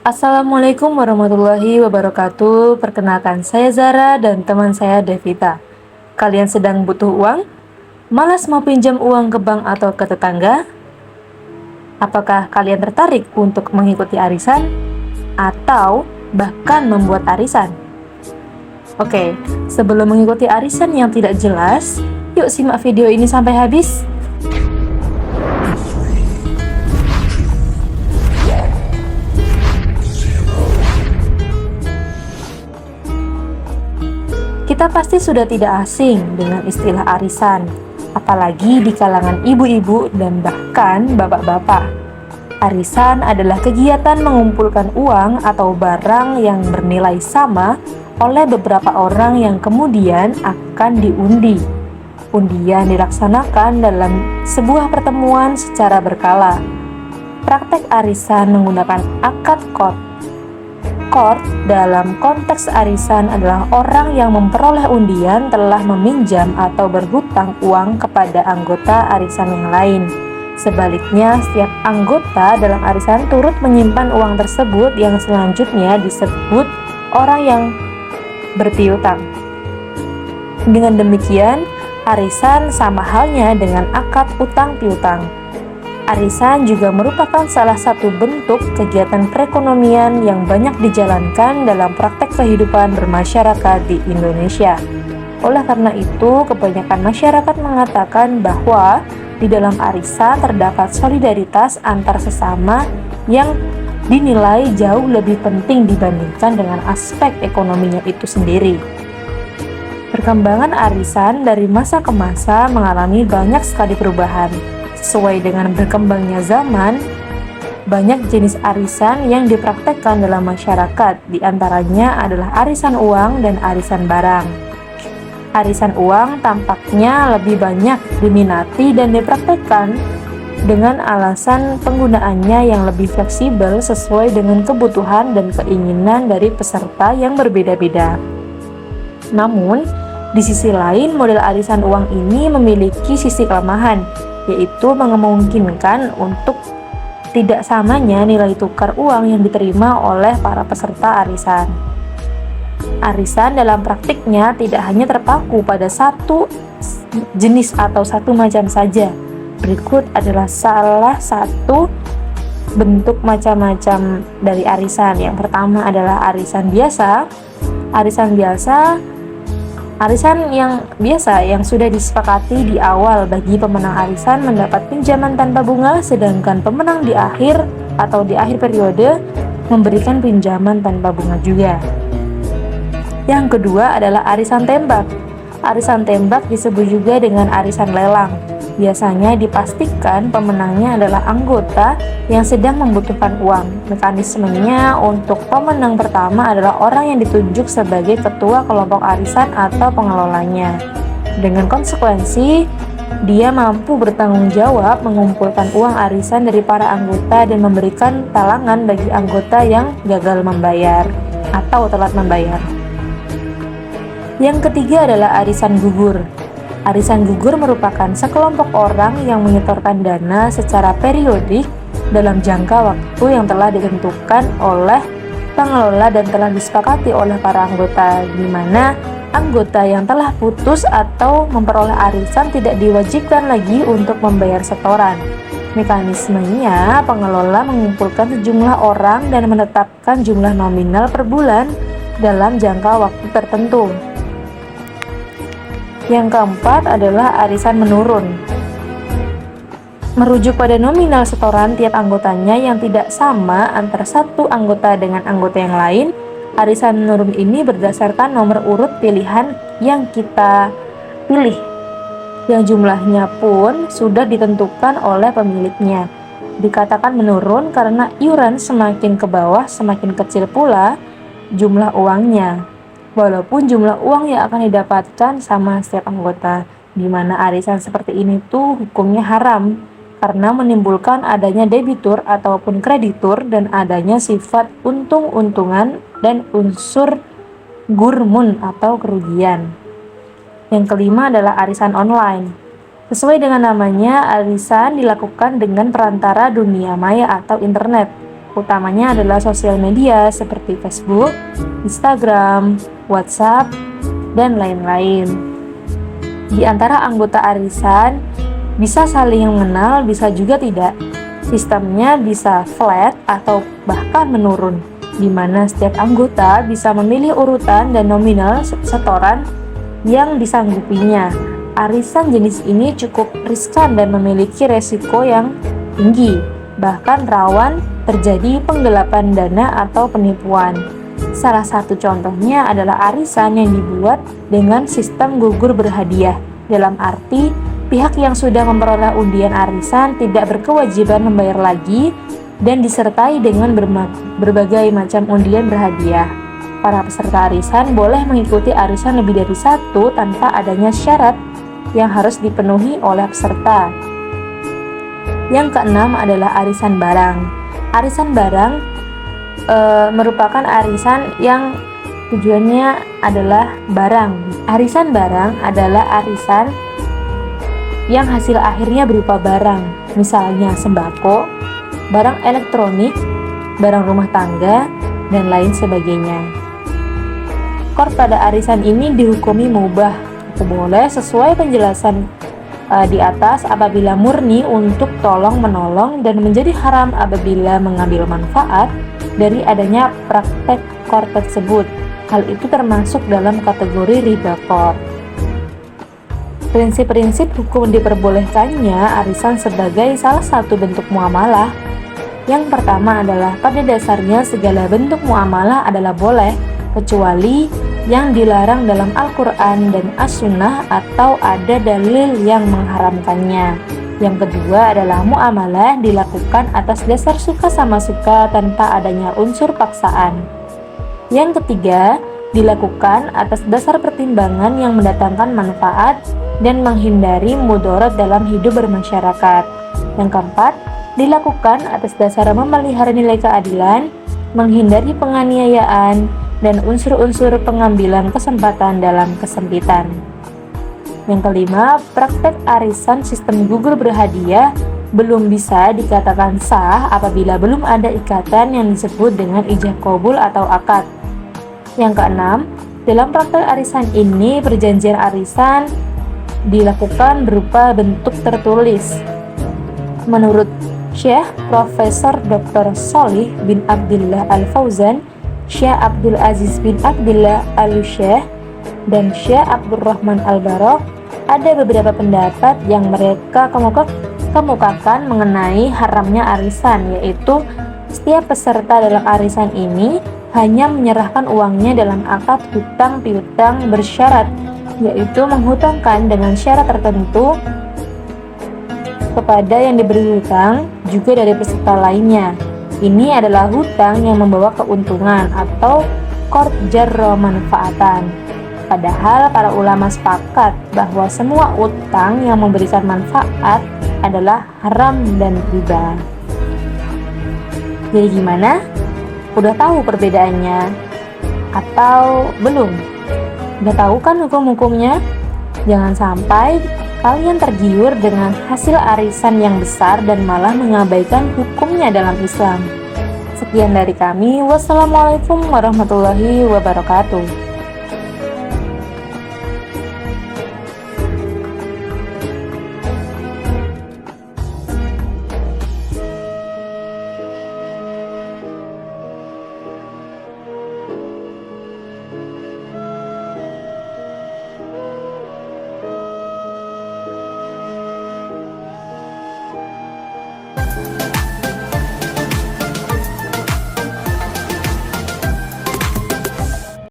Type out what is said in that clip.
Assalamualaikum warahmatullahi wabarakatuh. Perkenalkan, saya Zara dan teman saya Devita. Kalian sedang butuh uang? Malas mau pinjam uang ke bank atau ke tetangga? Apakah kalian tertarik untuk mengikuti arisan? Atau bahkan membuat arisan? Oke, sebelum mengikuti arisan yang tidak jelas, yuk simak video ini sampai habis. Kita pasti sudah tidak asing dengan istilah arisan, apalagi di kalangan ibu-ibu dan bahkan bapak-bapak. Arisan adalah kegiatan mengumpulkan uang atau barang yang bernilai sama oleh beberapa orang yang kemudian akan diundi. Undian dilaksanakan dalam sebuah pertemuan secara berkala. Praktek arisan menggunakan akad qard. Qard dalam konteks arisan adalah orang yang memperoleh undian telah meminjam atau berhutang uang kepada anggota arisan yang lain. Sebaliknya, setiap anggota dalam arisan turut menyimpan uang tersebut yang selanjutnya disebut orang yang berpiutang. Dengan demikian, arisan sama halnya dengan akad utang piutang. Arisan juga merupakan salah satu bentuk kegiatan perekonomian yang banyak dijalankan dalam praktek kehidupan bermasyarakat di Indonesia. Oleh karena itu, kebanyakan masyarakat mengatakan bahwa di dalam arisan terdapat solidaritas antar sesama yang dinilai jauh lebih penting dibandingkan dengan aspek ekonominya itu sendiri. Perkembangan arisan dari masa ke masa mengalami banyak sekali perubahan. Sesuai dengan berkembangnya zaman, banyak jenis arisan yang dipraktekkan dalam masyarakat, di antaranya adalah arisan uang dan arisan barang. Arisan uang tampaknya lebih banyak diminati dan dipraktekkan dengan alasan penggunaannya yang lebih fleksibel sesuai dengan kebutuhan dan keinginan dari peserta yang berbeda-beda. Namun, di sisi lain, model arisan uang ini memiliki sisi kelemahan, yaitu memungkinkan untuk tidak samanya nilai tukar uang yang diterima oleh para peserta arisan. Arisan dalam praktiknya tidak hanya terpaku pada satu jenis atau satu macam saja. Berikut adalah salah satu bentuk macam-macam dari arisan. Yang pertama adalah arisan biasa. Arisan yang biasa yang sudah disepakati di awal bagi pemenang arisan mendapat pinjaman tanpa bunga, sedangkan pemenang di akhir periode memberikan pinjaman tanpa bunga juga. Yang kedua adalah arisan tembak. Arisan tembak disebut juga dengan arisan lelang. Biasanya dipastikan pemenangnya adalah anggota yang sedang membutuhkan uang. Mekanismenya untuk pemenang pertama adalah orang yang ditunjuk sebagai ketua kelompok arisan atau pengelolanya. Dengan konsekuensi, dia mampu bertanggung jawab mengumpulkan uang arisan dari para anggota dan memberikan talangan bagi anggota yang gagal membayar atau telat membayar. Yang ketiga adalah arisan gugur. Arisan gugur merupakan sekelompok orang yang menyetorkan dana secara periodik dalam jangka waktu yang telah ditentukan oleh pengelola dan telah disepakati oleh para anggota, di mana anggota yang telah putus atau memperoleh arisan tidak diwajibkan lagi untuk membayar setoran. Mekanismenya, pengelola mengumpulkan sejumlah orang dan menetapkan jumlah nominal per bulan dalam jangka waktu tertentu. Yang keempat adalah arisan menurun. Merujuk pada nominal setoran tiap anggotanya yang tidak sama antara satu anggota dengan anggota yang lain, arisan menurun ini berdasarkan nomor urut pilihan yang kita pilih, yang jumlahnya pun sudah ditentukan oleh pemiliknya. Dikatakan menurun karena iuran semakin ke bawah semakin kecil pula jumlah uangnya, walaupun jumlah uang yang akan didapatkan sama setiap anggota, di mana arisan seperti ini tuh hukumnya haram karena menimbulkan adanya debitur ataupun kreditur dan adanya sifat untung-untungan dan unsur gurmun atau kerugian. Yang kelima adalah arisan online. Sesuai dengan namanya, arisan dilakukan dengan perantara dunia maya atau internet. Utamanya adalah sosial media seperti Facebook, Instagram, WhatsApp, dan lain-lain. Di antara anggota arisan, bisa saling mengenal, bisa juga tidak. Sistemnya bisa flat atau bahkan menurun, di mana setiap anggota bisa memilih urutan dan nominal setoran yang disanggupinya. Arisan jenis ini cukup riskan dan memiliki resiko yang tinggi, bahkan rawan terjadi penggelapan dana atau penipuan. Salah satu contohnya adalah arisan yang dibuat dengan sistem gugur berhadiah, dalam arti pihak yang sudah memperoleh undian arisan tidak berkewajiban membayar lagi dan disertai dengan berbagai macam undian berhadiah. Para peserta arisan boleh mengikuti arisan lebih dari satu tanpa adanya syarat yang harus dipenuhi oleh peserta. Yang keenam adalah arisan barang. Arisan barang merupakan arisan yang tujuannya adalah barang. Arisan barang adalah arisan yang hasil akhirnya berupa barang, misalnya sembako, barang elektronik, barang rumah tangga, dan lain sebagainya. Pada arisan ini dihukumi mubah, boleh sesuai penjelasan di atas apabila murni untuk tolong-menolong dan menjadi haram apabila mengambil manfaat dari adanya praktek kor tersebut. Hal itu termasuk dalam kategori riba kor. Prinsip-prinsip hukum diperbolehkannya arisan sebagai salah satu bentuk muamalah. Yang pertama adalah pada dasarnya segala bentuk muamalah adalah boleh, kecuali yang dilarang dalam Al-Quran dan As-Sunnah atau ada dalil yang mengharamkannya. Yang kedua adalah muamalah dilakukan atas dasar suka sama suka tanpa adanya unsur paksaan. Yang ketiga, dilakukan atas dasar pertimbangan yang mendatangkan manfaat dan menghindari mudarat dalam hidup bermasyarakat. Yang keempat, dilakukan atas dasar memelihara nilai keadilan, menghindari penganiayaan, dan unsur-unsur pengambilan kesempatan dalam kesempitan. Yang kelima, praktek arisan sistem gugur berhadiah belum bisa dikatakan sah apabila belum ada ikatan yang disebut dengan ijab qabul atau akad. Yang keenam, dalam praktek arisan ini perjanjian arisan dilakukan berupa bentuk tertulis. Menurut Syekh Profesor Dr. Sholih bin Abdullah Al-Fauzan, Syekh Abdul Aziz bin Abdullah Al-Syekh, dan Syekh Abdurrahman Al-Barok, ada beberapa pendapat yang mereka kemukakan mengenai haramnya arisan, yaitu setiap peserta dalam arisan ini hanya menyerahkan uangnya dalam akad hutang piutang bersyarat, yaitu menghutangkan dengan syarat tertentu kepada yang diberi hutang juga dari peserta lainnya. Ini adalah hutang yang membawa keuntungan atau qard jarra manfaatan. Padahal para ulama sepakat bahwa semua utang yang memberikan manfaat adalah haram dan riba. Jadi gimana? Udah tahu perbedaannya? Atau belum? Udah tahu kan hukum-hukumnya? Jangan sampai kalian tergiur dengan hasil arisan yang besar dan malah mengabaikan hukumnya dalam Islam. Sekian dari kami. Wassalamualaikum warahmatullahi wabarakatuh.